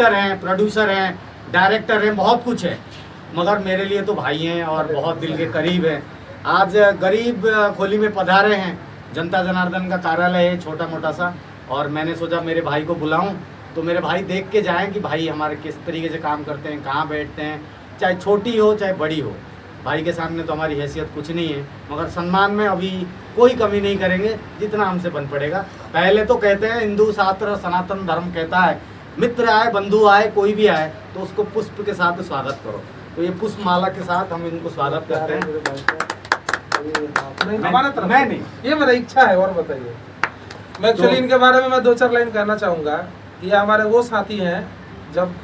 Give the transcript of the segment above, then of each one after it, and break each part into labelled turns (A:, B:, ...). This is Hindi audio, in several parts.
A: एक्टर हैं, प्रोड्यूसर हैं, डायरेक्टर हैं, बहुत कुछ है, मगर मेरे लिए तो भाई हैं और बहुत दिल के करीब हैं। आज गरीब खोली में पधारे हैं, जनता जनार्दन का कार्यालय है छोटा मोटा सा, और मैंने सोचा मेरे भाई को बुलाऊं तो मेरे भाई देख के जाएं कि भाई हमारे किस तरीके से काम करते हैं, कहाँ बैठते हैं, चाहे छोटी हो चाहे बड़ी हो। भाई के सामने तो हमारी हैसियत कुछ नहीं है, मगर सम्मान में अभी कोई कमी नहीं करेंगे जितना हमसे बन पड़ेगा। पहले तो कहते हैं, हिंदू शास्त्र सनातन धर्म कहता है, मित्र आए बंधु आए कोई भी आए तो उसको पुष्प के साथ स्वागत करो। तो ये पुष्प माला के साथ हम इनको स्वागत करते हैं।
B: हमारा तरफ
A: मैं नहीं,
B: ये मेरा इच्छा है। और बताइए, मैं एक्चुअली इनके बारे में मैं 2-4 लाइन कहना चाहूँगा। ये हमारे वो साथी हैं, जब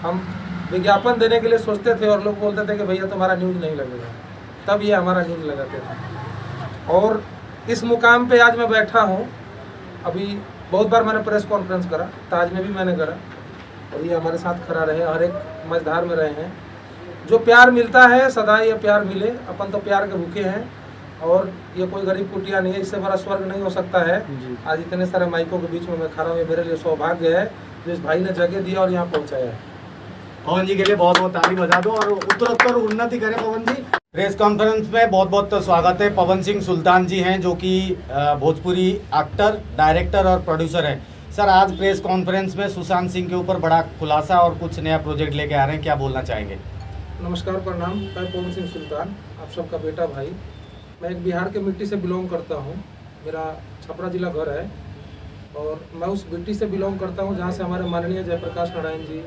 B: हम विज्ञापन देने के लिए सोचते थे और लोग बोलते थे कि भैया तुम्हारा न्यूज़ नहीं लगेगा, तब ये हमारा न्यूज़ लगाते थे। और इस मुकाम पे आज मैं बैठा हूँ। अभी बहुत बार मैंने प्रेस कॉन्फ्रेंस करा, ताज में भी मैंने करा, और ये हमारे साथ खड़ा रहे, हर एक मझधार में रहे हैं। जो प्यार मिलता है सदा ये प्यार मिले, अपन तो प्यार के भूखे हैं, और ये कोई गरीब कुटिया नहीं है, इससे बड़ा स्वर्ग नहीं हो सकता है। आज इतने सारे माइकों के बीच में मैं खड़ा हूँ, ये मेरे लिए सौभाग्य है जो इस भाई ने जगह दिया और यहाँ पहुँचाया है।
A: पवन जी के लिए बहुत बहुत ताली बजा दो और उत्तरोत्तर उन्नति करें पवन जी। प्रेस कॉन्फ्रेंस में बहुत बहुत स्वागत है। पवन सिंह सुल्तान जी हैं जो कि भोजपुरी एक्टर, डायरेक्टर और प्रोड्यूसर हैं। सर, आज प्रेस कॉन्फ्रेंस में सुशांत सिंह के ऊपर बड़ा खुलासा और कुछ नया प्रोजेक्ट लेके आ रहे हैं, क्या बोलना चाहेंगे?
B: नमस्कार, प्रणाम। मैं पवन सिंह सुल्तान, आप सबका बेटा भाई। मैं एक बिहार के मिट्टी से बिलोंग करता हूँ। मेरा छपरा जिला घर है, और मैं उस मिट्टी से बिलोंग करता हूँ जहाँ से हमारे माननीय जयप्रकाश नारायण जी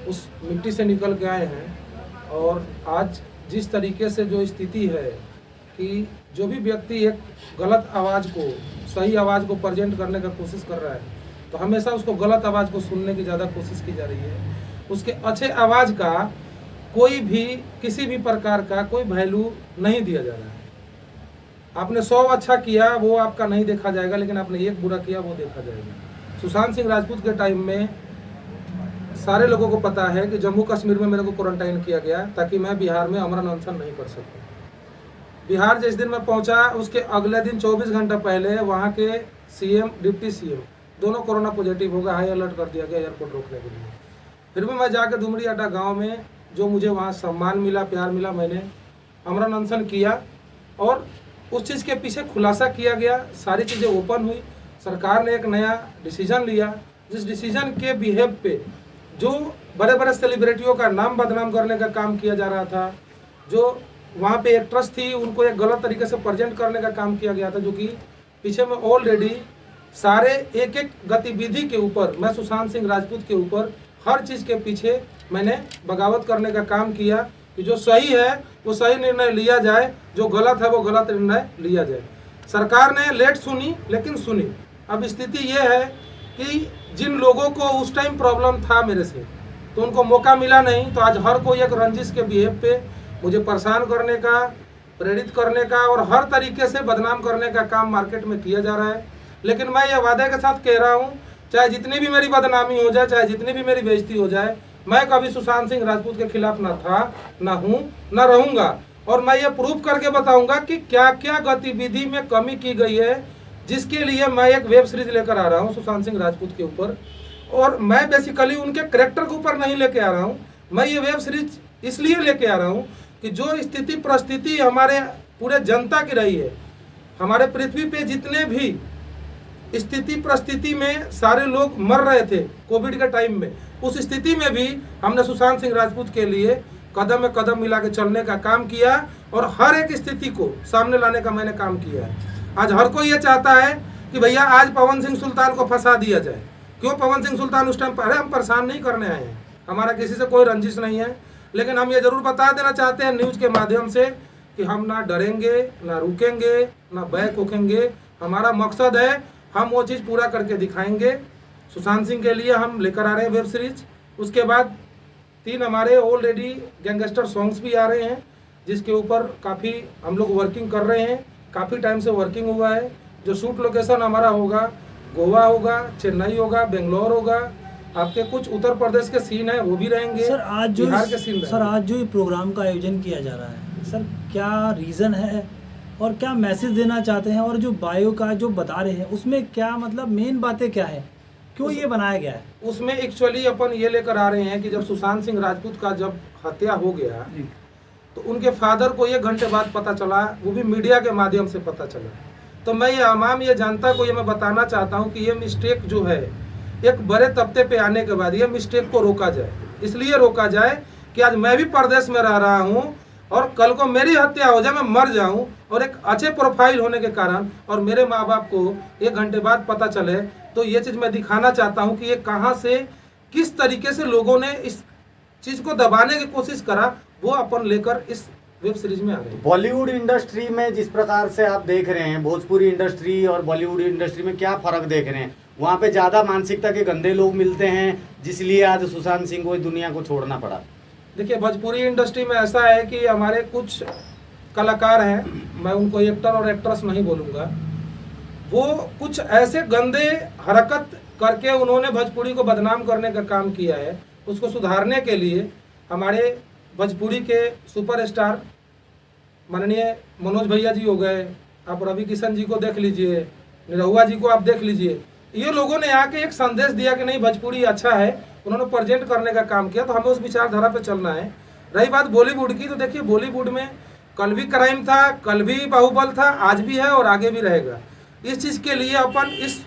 B: उस मिट्टी से निकल के आए हैं। और आज जिस तरीके से जो स्थिति है कि जो भी व्यक्ति एक गलत आवाज़ को सही आवाज़ को प्रेजेंट करने का कोशिश कर रहा है, तो हमेशा उसको गलत आवाज़ को सुनने की ज़्यादा कोशिश की जा रही है। उसके अच्छे आवाज़ का कोई भी किसी भी प्रकार का कोई वैल्यू नहीं दिया जा रहा है। आपने 100 अच्छा किया वो आपका नहीं देखा जाएगा, लेकिन आपने एक बुरा किया वो देखा जाएगा। सुशांत सिंह राजपूत के टाइम में सारे लोगों को पता है कि जम्मू कश्मीर में मेरे को क्वारंटाइन किया गया ताकि मैं बिहार में अमरन अनशन नहीं कर सकूं। बिहार जिस दिन मैं पहुंचा उसके अगले दिन 24 घंटा पहले वहां के सीएम, डिप्टी सीएम दोनों कोरोना पॉजिटिव हो गए। हाई अलर्ट कर दिया गया एयरपोर्ट रोकने के लिए। फिर भी मैं जाकर डुमरी अड्डा गाँव में जो मुझे वहाँ सम्मान मिला, प्यार मिला, मैंने अमरन अनशन किया और उस चीज़ के पीछे खुलासा किया गया। सारी चीज़ें ओपन हुई। सरकार ने एक नया डिसीजन लिया, जिस डिसीजन के बिहेव पे जो बड़े बड़े सेलिब्रिटियों का नाम बदनाम करने का काम किया जा रहा था, जो वहाँ पे एक्ट्रेस थी उनको एक गलत तरीके से प्रेजेंट करने का काम किया गया था, जो कि पीछे में ऑलरेडी सारे एक एक गतिविधि के ऊपर मैं सुशांत सिंह राजपूत के ऊपर हर चीज़ के पीछे मैंने बगावत करने का काम किया कि जो सही है वो सही निर्णय लिया जाए, जो गलत है वो गलत निर्णय लिया जाए। सरकार ने लेट सुनी लेकिन सुनी। अब स्थिति ये है कि जिन लोगों को उस टाइम प्रॉब्लम था मेरे से, तो उनको मौका मिला नहीं, तो आज हर कोई एक रंजिश के बिहेव पे मुझे परेशान करने का, प्रेरित करने का और हर तरीके से बदनाम करने का काम मार्केट में किया जा रहा है। लेकिन मैं ये वादे के साथ कह रहा हूँ, चाहे जितनी भी मेरी बदनामी हो जाए, चाहे जितनी भी मेरी बेइज्जती हो जाए, मैं कभी सुशांत सिंह राजपूत के खिलाफ ना था, ना हूँ, ना रहूँगा। और मैं ये प्रूव करके बताऊँगा कि क्या क्या गतिविधि में कमी की गई है, जिसके लिए मैं एक वेब सीरीज लेकर आ रहा हूँ सुशांत सिंह राजपूत के ऊपर। और मैं बेसिकली उनके कैरेक्टर के ऊपर नहीं लेके आ रहा हूँ, मैं ये वेब सीरीज इसलिए लेके आ रहा हूँ कि जो स्थिति परिस्थिति हमारे पूरे जनता की रही है, हमारे पृथ्वी पे जितने भी स्थिति परिस्थिति में सारे लोग मर रहे थे कोविड के टाइम में, उस स्थिति में भी हमने सुशांत सिंह राजपूत के लिए कदम में कदम मिला के चलने का काम किया और हर एक स्थिति को सामने लाने का मैंने काम किया है। आज हर कोई ये चाहता है कि भैया आज पवन सिंह सुल्तान को फंसा दिया जाए। क्यों पवन सिंह सुल्तान उस टाइम पर? अरे हम परेशान नहीं करने आए हैं, हमारा किसी से कोई रंजिश नहीं है, लेकिन हम ये जरूर बता देना चाहते हैं न्यूज़ के माध्यम से कि हम ना डरेंगे, ना रुकेंगे, ना बैक होकेंगे। हमारा मकसद है हम वो चीज़ पूरा करके दिखाएंगे। सुशांत सिंह के लिए हम लेकर आ रहे हैं वेब सीरीज। उसके बाद 3 हमारे ऑलरेडी गैंगस्टर सॉन्ग्स भी आ रहे हैं, जिसके ऊपर काफ़ी हम लोग वर्किंग कर रहे हैं। काफ़ी टाइम से वर्किंग हुआ है। जो शूट लोकेशन हमारा होगा गोवा होगा, चेन्नई होगा, बेंगलोर होगा, आपके कुछ उत्तर प्रदेश के सीन है वो भी रहेंगे।
C: सर आज जो
B: बिहार के सीन
C: सर आज जो प्रोग्राम का आयोजन किया जा रहा है, सर क्या रीज़न है और क्या मैसेज देना चाहते हैं, और जो बायो का जो बता रहे हैं उसमें क्या मतलब मेन बातें क्या है क्यों ये बनाया गया है?
B: उसमें एक्चुअली अपन ये लेकर आ रहे हैं कि जब सुशांत सिंह राजपूत का जब हत्या हो गया तो उनके फादर को 1 घंटे बाद पता चला, वो भी मीडिया के माध्यम से पता चला। तो मैं ये आवाम ये जनता को ये मैं बताना चाहता हूँ कि ये मिस्टेक जो है एक बड़े तबके पे आने के बाद ये मिस्टेक को रोका जाए। इसलिए रोका जाए कि आज मैं भी परदेश में रह रहा हूँ और कल को मेरी हत्या हो जाए, मैं मर जाऊँ और एक अच्छे प्रोफाइल होने के कारण और मेरे माँ बाप को 1 घंटे बाद पता चले, तो ये चीज़ मैं दिखाना चाहता हूँ कि ये कहाँ से किस तरीके से लोगों ने इस चीज़ को दबाने की कोशिश करा, वो अपन लेकर इस वेब सीरीज में आ गए।
A: बॉलीवुड इंडस्ट्री में जिस प्रकार से आप देख रहे हैं, भोजपुरी इंडस्ट्री और बॉलीवुड इंडस्ट्री में क्या फर्क देख रहे हैं? वहाँ पे ज़्यादा मानसिकता के गंदे लोग मिलते हैं, जिसलिए आज सुशांत सिंह को इस दुनिया को छोड़ना पड़ा।
B: देखिए, भोजपुरी इंडस्ट्री में ऐसा है कि हमारे कुछ कलाकार हैं, मैं उनको एक्टर और एक्ट्रेस नहीं बोलूँगा, वो कुछ ऐसे गंदे हरकत करके उन्होंने भोजपुरी को बदनाम करने का काम किया है। उसको सुधारने के लिए हमारे भोजपुरी के सुपरस्टार माननीय मनोज भैया जी हो गए, आप रवि किशन जी को देख लीजिए, निरहुआ जी को आप देख लीजिए, ये लोगों ने आके एक संदेश दिया कि नहीं भोजपुरी अच्छा है, उन्होंने प्रेजेंट करने का काम किया। तो हमें उस विचारधारा पे चलना है। रही बात बॉलीवुड की, तो देखिए बॉलीवुड में कल भी क्राइम था, कल भी बाहुबल था, आज भी है और आगे भी रहेगा। इस चीज़ के लिए अपन इस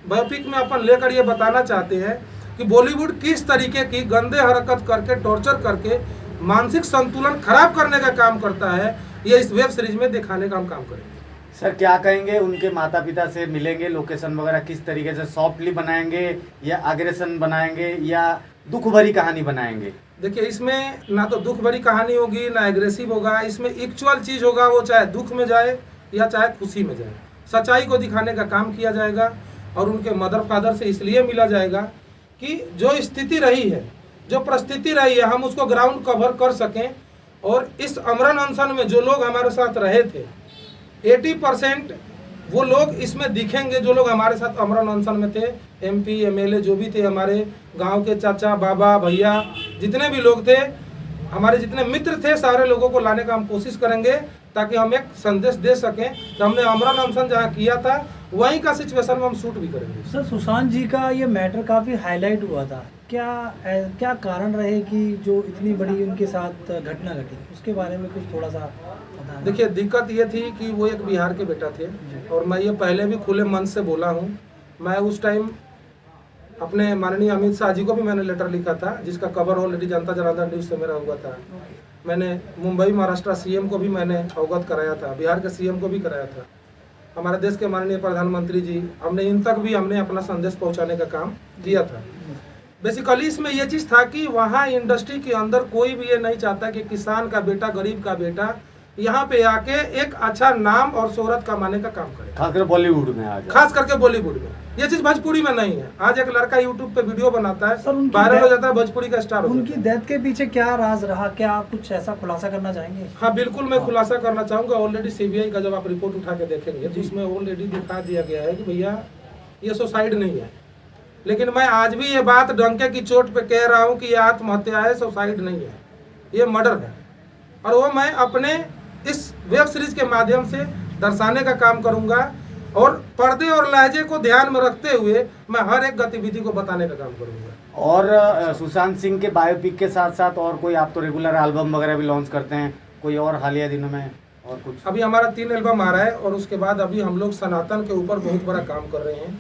B: बायोपिक में अपन लेकर ये बताना चाहते हैं कि बॉलीवुड किस तरीके की गंदे हरकत करके, टॉर्चर करके मानसिक संतुलन खराब करने का काम करता है, ये इस वेब सीरीज में दिखाने का हम काम करेंगे।
A: सर क्या कहेंगे, उनके माता पिता से मिलेंगे, लोकेशन वगैरह किस तरीके से सॉफ्टली बनाएंगे या अग्रेशन बनाएंगे या दुख भरी कहानी बनाएंगे?
B: देखिए, इसमें ना तो दुख भरी कहानी होगी ना एग्रेसिव होगा, इसमें एक्चुअल चीज़ होगा, वो चाहे दुख में जाए या चाहे खुशी में जाए, सच्चाई को दिखाने का काम किया जाएगा। और उनके मदर फादर से इसलिए मिला जाएगा कि जो स्थिति रही है, जो परिस्थिति रही है, हम उसको ग्राउंड कवर कर सकें। और इस अमरन अनशन में जो लोग हमारे साथ रहे थे, 80% वो लोग इसमें दिखेंगे जो लोग हमारे साथ अमरन अनशन में थे। MP MLA जो भी थे, हमारे गांव के चाचा बाबा भैया जितने भी लोग थे, हमारे जितने मित्र थे, सारे लोगों को लाने का हम कोशिश करेंगे ताकि हम एक संदेश दे सकें कि हमने अमरन अनशन जहाँ किया था वहीं का सिचुएशन में हम शूट भी करेंगे।
C: सर, सुशांत जी का ये मैटर काफ़ी हाईलाइट हुआ था, क्या कारण रहे कि जो इतनी बड़ी उनके साथ घटना घटी, उसके बारे में कुछ थोड़ा सा बताएं।
B: देखिए, दिक्कत ये थी कि वो एक बिहार के बेटा थे और मैं ये पहले भी खुले मन से बोला हूँ। मैं उस टाइम अपने माननीय अमित शाह जी को भी मैंने लेटर लिखा था, जिसका कवर ऑलरेडी जनता जनार्दन न्यूज़ से मेरा हुआ था। मैंने मुंबई महाराष्ट्र CM को भी मैंने अवगत कराया था, बिहार के CM को भी कराया था, हमारे देश के माननीय प्रधानमंत्री जी, हमने इन तक भी हमने अपना संदेश पहुंचाने का काम किया था। बेसिकली इसमें यह चीज़ था कि वहाँ इंडस्ट्री के अंदर कोई भी ये नहीं चाहता कि किसान का बेटा, गरीब का बेटा यहाँ पे आके एक अच्छा नाम और शोहरत कमाने का काम करे,
A: खासकर बॉलीवुड में आज,
B: खास करके बॉलीवुड में। ये चीज़ भोजपुरी में नहीं है। आज एक लड़का यूट्यूब पे वीडियो बनाता है,
C: सर,
B: वायरल हो जाता है, भोजपुरी का स्टार हो
C: उनकी
B: जाता है।
C: डेथ के पीछे क्या राज रहा, क्या आप कुछ ऐसा खुलासा करना चाहेंगे?
B: हाँ बिल्कुल, मैं खुलासा करना चाहूँगा। ऑलरेडी CBI का जब आप रिपोर्ट उठा के देखेंगे तो उसमें ऑलरेडी दिखा दिया गया है कि भैया ये सुसाइड नहीं है। लेकिन मैं आज भी ये बात डंके की चोट पे कह रहा हूँ कि ये आत्महत्या है, सुसाइड नहीं है, ये मर्डर है। और वो मैं अपने इस वेब सीरीज के माध्यम से दर्शाने का काम करूँगा और पर्दे और लहजे को ध्यान में रखते हुए मैं हर एक गतिविधि को बताने का काम करूँगा।
A: और सुशांत सिंह के बायोपिक के साथ साथ और कोई, आप तो रेगुलर एल्बम वगैरह भी लॉन्च करते हैं, कोई और हालिया दिनों में और कुछ?
B: अभी हमारा 3 एल्बम आ रहा है और उसके बाद अभी हम लोग सनातन के ऊपर बहुत बड़ा काम कर रहे हैं,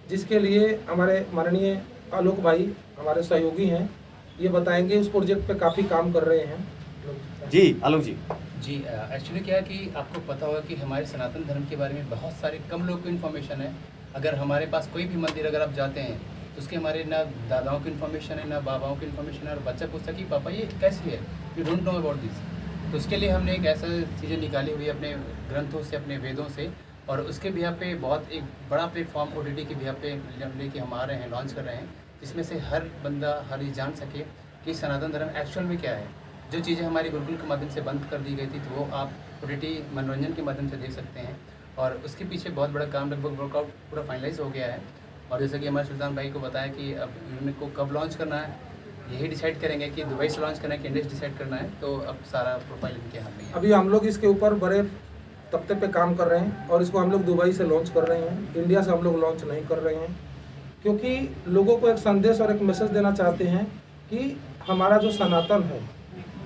B: जिसके लिए हमारे माननीय आलोक भाई हमारे सहयोगी हैं, ये बताएंगे। उस प्रोजेक्ट पे काफ़ी काम कर रहे हैं।
A: जी आलोक जी।
D: जी, एक्चुअली क्या है कि आपको पता होगा कि हमारे सनातन धर्म के बारे में बहुत सारे कम लोग को इन्फॉर्मेशन है। अगर हमारे पास कोई भी मंदिर अगर आप जाते हैं तो उसके हमारे ना दादाओं की इन्फॉर्मेशन है, ना बाबाओं की इन्फॉर्मेशन है, और बच्चा पूछता कि पापा ये कैसी है, you don't know about this. तो उसके लिए हमने एक ऐसा चीज़ें निकाली हुई अपने ग्रंथों से, अपने वेदों से, और उसके बिहा पे बहुत एक बड़ा प्लेटफॉर्म OTT के बिहा पे लेके हम आ रहे हैं, लॉन्च कर रहे हैं, जिसमें से हर बंदा हर ये जान सके कि सनातन धर्म एक्चुअल में क्या है। जो चीज़ें हमारी गुरुकुल के माध्यम से बंद कर दी गई थी, तो वो आप OTT मनोरंजन के माध्यम से देख सकते हैं। और उसके पीछे बहुत बड़ा काम, लगभग वर्कआउट पूरा फाइनलाइज हो गया है। और जैसे कि हमारे सुल्तान भाई को बताया कि अब इनको कब लॉन्च करना है, यही डिसाइड करेंगे कि दुबई से लॉन्च करना है कि इंडिया से डिसाइड करना है। तो अब सारा प्रोफाइल इनके हाथ में है।
B: अभी हम लोग इसके ऊपर बड़े तख्ते पे काम कर रहे हैं और इसको हम लोग दुबई से लॉन्च कर रहे हैं, इंडिया से हम लोग लॉन्च नहीं कर रहे हैं, क्योंकि लोगों को एक संदेश और एक मैसेज देना चाहते हैं कि हमारा जो सनातन है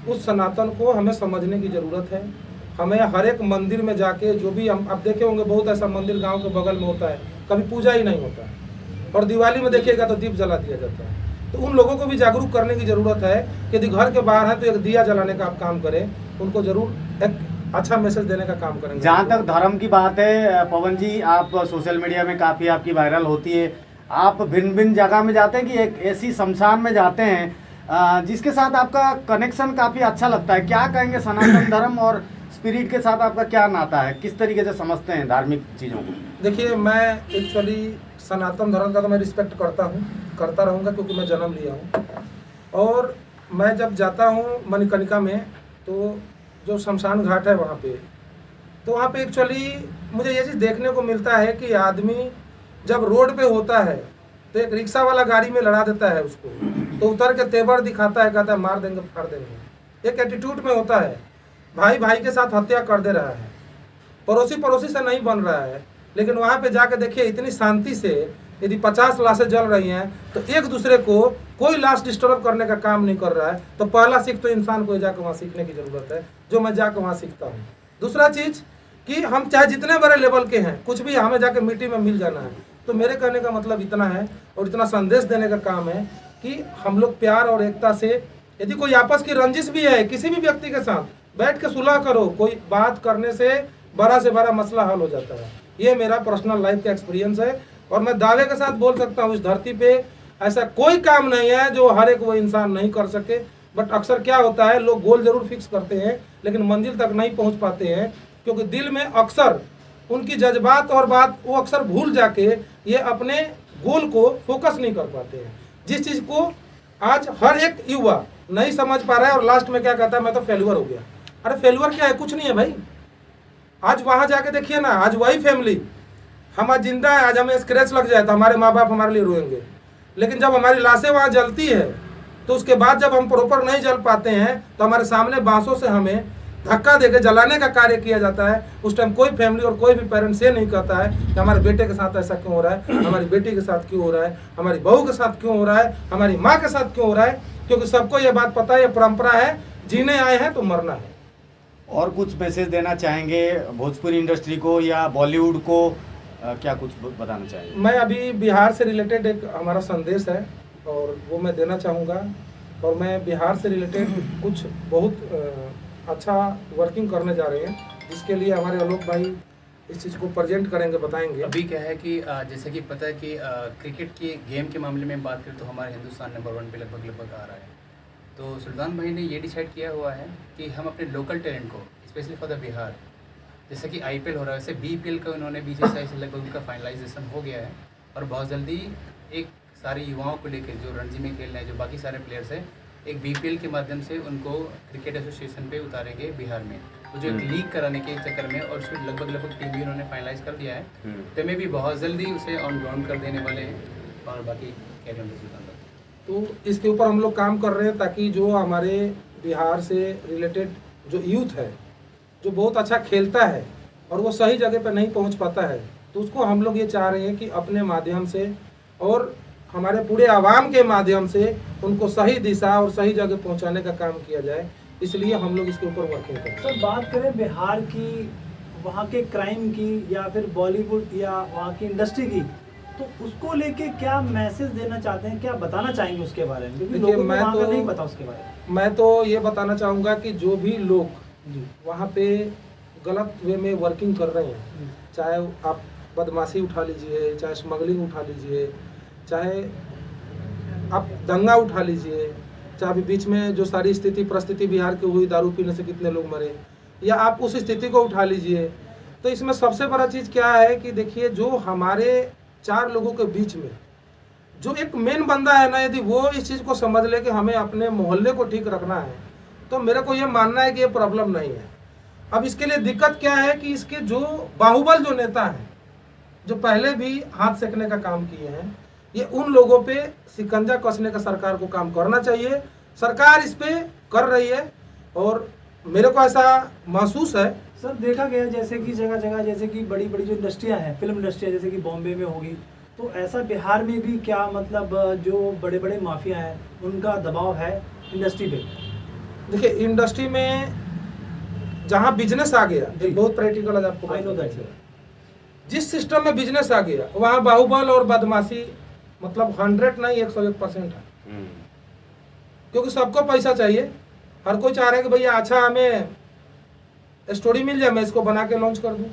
B: उस सनातन को हमें समझने की ज़रूरत है। हमें हर एक मंदिर में जाके जो भी हम आप देखे होंगे बहुत ऐसा मंदिर गांव के बगल में होता है, कभी पूजा ही नहीं होता है और दिवाली में देखिएगा तो दीप जला दिया जाता है। तो उन लोगों को भी जागरूक करने की ज़रूरत है कि यदि घर के बाहर है तो एक दिया जलाने का आप काम करें, उनको ज़रूर एक अच्छा मैसेज देने का काम करेंगे।
A: जहाँ तक धर्म की बात है पवन जी, आप सोशल मीडिया में काफ़ी आपकी वायरल होती है, आप भिन्न भिन्न जगह में जाते हैं कि एक ऐसी शमशान में जाते हैं जिसके साथ आपका कनेक्शन काफ़ी अच्छा लगता है। क्या कहेंगे, सनातन धर्म और स्पिरिट के साथ आपका क्या नाता है, किस तरीके से समझते हैं धार्मिक चीज़ों को?
B: देखिए, मैं एक्चुअली सनातन धर्म का तो मैं रिस्पेक्ट करता हूँ, करता रहूँगा, क्योंकि मैं जन्म लिया हूँ। और मैं जब जाता हूँ मणिकर्णिका में तो जो शमशान घाट है वहाँ पे, तो वहाँ पे एक्चुअली मुझे ये चीज़ देखने को मिलता है कि आदमी जब रोड पे होता है तो एक रिक्शा वाला गाड़ी में लड़ा देता है उसको, तो उतर के तेवर दिखाता है, कहता है मार देंगे फाड़ देंगे। एक एटीट्यूड में होता है, भाई भाई के साथ हत्या कर दे रहा है, पड़ोसी पड़ोसी से नहीं बन रहा है। लेकिन वहाँ पे जाके देखिए इतनी शांति से, यदि 50 लाशें जल रही हैं तो एक दूसरे को कोई लाश डिस्टर्ब करने का काम नहीं कर रहा है। तो पहला सीख तो इंसान को जाकर वहाँ सीखने की ज़रूरत है, जो मैं जाकर वहाँ सीखता हूँ। दूसरा चीज़ कि हम चाहे जितने बड़े लेवल के हैं, कुछ भी हमें जाके मिट्टी में मिल जाना है। तो मेरे कहने का मतलब इतना है और इतना संदेश देने का काम है कि हम लोग प्यार और एकता से, यदि कोई आपस की रंजिश भी है किसी भी व्यक्ति के साथ, बैठ के सुलह करो। कोई बात करने से बड़ा मसला हल हो जाता है। ये मेरा पर्सनल लाइफ का एक्सपीरियंस है और मैं दावे के साथ बोल सकता हूँ इस धरती पे ऐसा कोई काम नहीं है जो हर एक वो इंसान नहीं कर सके। बट अक्सर क्या होता है, लोग गोल जरूर फिक्स करते हैं लेकिन मंजिल तक नहीं पहुँच पाते हैं, क्योंकि दिल में अक्सर उनकी जज्बात और बात वो अक्सर भूल जाके ये अपने गोल को फोकस नहीं कर पाते हैं। जिस चीज़ को आज हर एक युवा नहीं समझ पा रहा है और लास्ट में क्या कहता है, मैं तो फेल्यूर हो गया। अरे फेल्यूर क्या है, कुछ नहीं है भाई। आज वहाँ जाके देखिए ना, आज वही फैमिली हम आज जिंदा है, आज हमें स्क्रैच लग जाए तो हमारे माँ बाप हमारे लिए रोएंगे, लेकिन जब हमारी लाशें वहाँ जलती है तो उसके बाद जब हम प्रॉपर नहीं जल पाते हैं तो हमारे सामने बांसों से हमें धक्का देकर जलाने का कार्य किया जाता है। उस टाइम कोई फैमिली और कोई भी पेरेंट्स ये नहीं कहता है कि हमारे बेटे के साथ ऐसा क्यों हो रहा है, हमारी बेटी के साथ क्यों हो रहा है, हमारी बहू के साथ क्यों हो रहा है, हमारी माँ के साथ क्यों हो रहा है, क्योंकि सबको ये बात पता है, ये परंपरा है, जीने आए हैं तो मरना है।
A: और कुछ मैसेज देना चाहेंगे भोजपुरी इंडस्ट्री को या बॉलीवुड को, क्या कुछ बताना चाहेंगे?
B: मैं अभी बिहार से रिलेटेड एक हमारा संदेश है और वो मैं देना चाहूँगा। और मैं बिहार से रिलेटेड कुछ बहुत अच्छा वर्किंग करने जा रहे हैं, जिसके लिए हमारे आलोक भाई इस चीज़ को प्रेजेंट करेंगे, बताएंगे।
D: अभी क्या है कि जैसे कि पता है कि क्रिकेट की गेम के मामले में बात करें तो हमारे हिंदुस्तान नंबर 1 पे लगभग आ रहा है। तो सुल्तान भाई ने ये डिसाइड किया हुआ है कि हम अपने लोकल टैलेंट को, स्पेशली फॉर द बिहार, जैसे कि IPL हो रहा है, वैसे BPL का उन्होंने BCCI से लगभग उनका फाइनलाइजेशन हो गया है और बहुत जल्दी एक सारे युवाओं को लेकर जो रणजी में खेल रहे हैं, जो बाकी सारे प्लेयर्स हैं, एक BPL के माध्यम से उनको क्रिकेट एसोसिएशन पे उतारेंगे बिहार में। तो जो एक लीग कराने के चक्कर में, और उसमें लगभग टीम भी उन्होंने फाइनलाइज कर दिया है, तो मैं भी बहुत जल्दी उसे ऑन ग्राउंड कर देने वाले हैं। और बाकी कैरियर में सुल्तान भाई,
B: तो इसके ऊपर हम लोग काम कर रहे हैं ताकि जो हमारे बिहार से रिलेटेड जो यूथ है जो बहुत अच्छा खेलता है और वो सही जगह पर नहीं पहुंच पाता है, तो उसको हम लोग ये चाह रहे हैं कि अपने माध्यम से और हमारे पूरे आवाम के माध्यम से उनको सही दिशा और सही जगह पहुंचाने का काम किया जाए। इसलिए हम लोग इसके ऊपर वर्किंग करें।
C: सर, बात करें बिहार की, वहाँ के क्राइम की या फिर बॉलीवुड या वहाँ की इंडस्ट्री की, तो उसको लेके क्या मैसेज देना चाहते हैं, क्या बताना चाहेंगे उसके बारे में? क्योंकि लोगों को वहाँ का नहीं पता उसके बारे में।
B: मैं तो ये बताना चाहूँगा कि जो भी लोग वहाँ पे गलत वे में वर्किंग कर रहे हैं, चाहे आप बदमाशी उठा लीजिए, चाहे स्मगलिंग उठा लीजिए, चाहे आप दंगा उठा लीजिए, चाहे अभी बीच में जो सारी स्थिति परिस्थिति बिहार की हुई, दारू पीने से कितने लोग मरे, या आप उस स्थिति को उठा लीजिए, तो इसमें सबसे बड़ा चीज़ क्या है कि देखिए, जो हमारे 4 लोगों के बीच में जो एक मेन बंदा है ना, यदि वो इस चीज़ को समझ ले कि हमें अपने मोहल्ले को ठीक रखना है, तो मेरे को ये मानना है कि ये प्रॉब्लम नहीं है। अब इसके लिए दिक्कत क्या है कि इसके जो बाहुबल जो नेता हैं, जो पहले भी हाथ सेकने का काम किए हैं, ये उन लोगों पे शिकंजा कसने का सरकार को काम करना चाहिए। सरकार इस पे कर रही है और मेरे को ऐसा महसूस है।
C: सर, देखा गया जैसे कि जगह जगह, जैसे कि बड़ी बड़ी जो इंडस्ट्रियां हैं, फिल्म इंडस्ट्रियां, जैसे कि बॉम्बे में होगी, तो ऐसा बिहार में भी क्या मतलब जो बड़े बड़े माफिया हैं उनका दबाव है इंडस्ट्री पे?
B: देखिए इंडस्ट्री में जहाँ बिजनेस आ गया,
C: जी।
B: एक बहुत प्रैक्टिकल है आपको
C: I know that, sir.
B: जिस सिस्टम में बिजनेस आ गया वहाँ बाहुबल और बदमाशी मतलब 100 नहीं 101% है, क्योंकि सबको पैसा चाहिए। हर कोई चाह रहा है कि भैया अच्छा हमें स्टोरी मिल जाए, मैं इसको बना के लॉन्च कर दूं।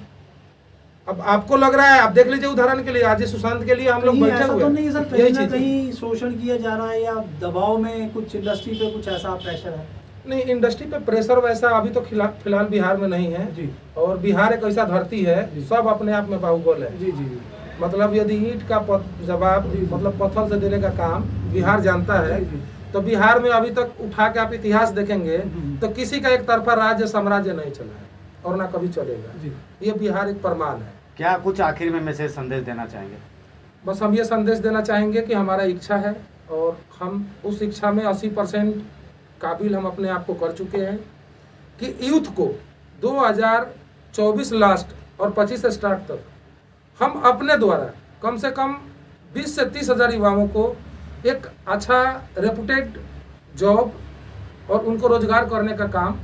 B: अब आपको लग रहा है, आप देख लीजिए उदाहरण के लिए आज सुशांत के लिए हम लोग
C: कहीं
B: बैठे
C: ऐसा
B: हुए
C: तो नहीं है सर,
B: यही
C: कहीं ना
B: चीज़ है।
C: कहीं शोषण किया जा रहा है या दबाव में कुछ इंडस्ट्री पे कुछ ऐसा प्रेशर है?
B: नहीं, इंडस्ट्री पे प्रेशर वैसा अभी तो फिलहाल बिहार में नहीं है
C: जी
B: और बिहार एक ऐसा धरती है,
C: जी।
B: सब अपने आप में बाहुबल है।
C: जी जी
B: मतलब यदि ईंट का जवाब
C: जी, जी।
B: मतलब पत्थर से देने का काम बिहार जानता है,
C: जी, जी।
B: तो बिहार में अभी तक उठा के आप इतिहास देखेंगे तो किसी का एक तरफा राज्य साम्राज्य नहीं चला है और ना कभी चलेगा।
C: जी।
B: ये बिहार एक प्रमाण है।
A: क्या कुछ आखिर में मैसेज संदेश देना चाहेंगे?
B: बस हम ये संदेश देना चाहेंगे कि हमारा इच्छा है और हम उस इच्छा में 80% काबिल हम अपने आप को कर चुके हैं कि यूथ को 2024 लास्ट और 25 स्टार्ट तक हम अपने द्वारा कम से कम 20 से 30 हज़ार युवाओं को एक अच्छा रेपुटेड जॉब और उनको रोजगार करने का काम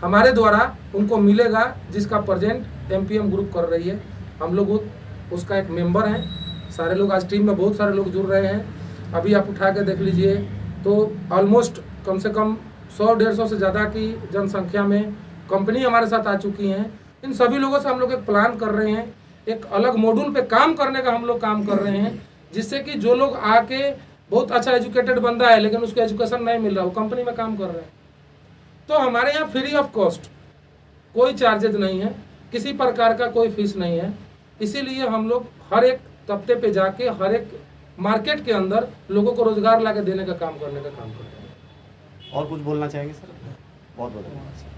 B: हमारे द्वारा उनको मिलेगा, जिसका प्रेजेंट एमपीएम ग्रुप कर रही है। हम लोग उसका एक मेंबर हैं, सारे लोग आज टीम में बहुत सारे लोग जुड़ रहे हैं। अभी आप उठा के देख लीजिए तो ऑलमोस्ट कम से कम 100-150 से ज़्यादा की जनसंख्या में कंपनी हमारे साथ आ चुकी हैं। इन सभी लोगों से हम लोग एक प्लान कर रहे हैं, एक अलग मॉड्यूल पे काम करने का हम लोग काम कर रहे हैं, जिससे कि जो लोग आके बहुत अच्छा एजुकेटेड बंदा है लेकिन उसको एजुकेशन नहीं मिल रहा, वो कंपनी में काम कर रहे हैं। तो हमारे यहाँ फ्री ऑफ कॉस्ट कोई चार्जेज नहीं है, किसी प्रकार का कोई फीस नहीं है। इसीलिए हम लोग हर एक तबके पे जाके हर एक मार्केट के अंदर लोगों को रोजगार ला के देने का काम करने का काम कर रहे हैं।
A: और कुछ बोलना चाहेंगे सर? बहुत बहुत धन्यवाद सर।